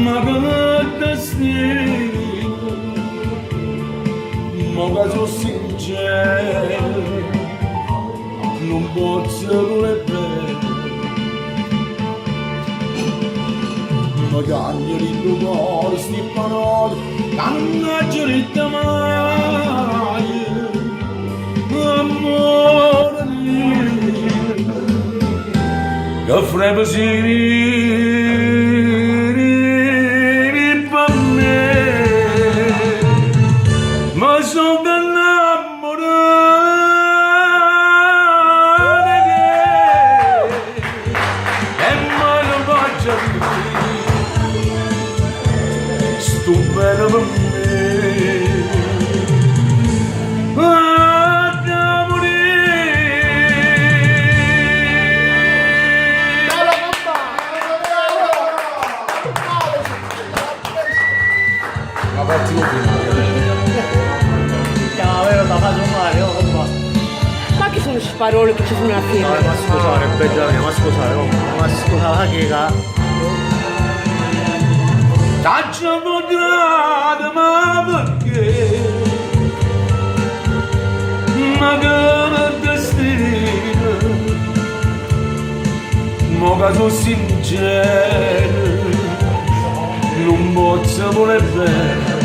ma che destino, ma che sono sincero, non posso volere. Magari il tuo cuore sti parole, che non aggiorita mai, amore mio, che frebbe si per me, ma sono innamorato di te, e mai non voglio sto bene per me, da morire. Ma fatti un Ma che sono queste parole che ci sono alla fine? ma scusare, Benjamin, ma scusare, ma scusare che Taccia potrà, ma perché? Ma che destino, ma che sono sincero, non posso volere bene.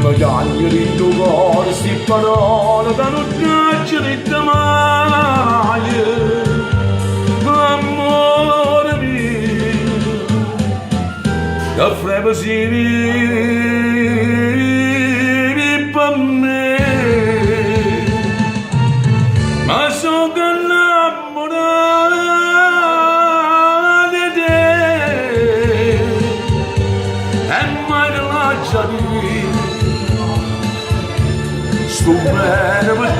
Magari il tuo cuore sti parole che non aggiorita mai, amore mio, che frebbe si per me, ma sono innamorato di te, e mai non lascia dire. Sto bene per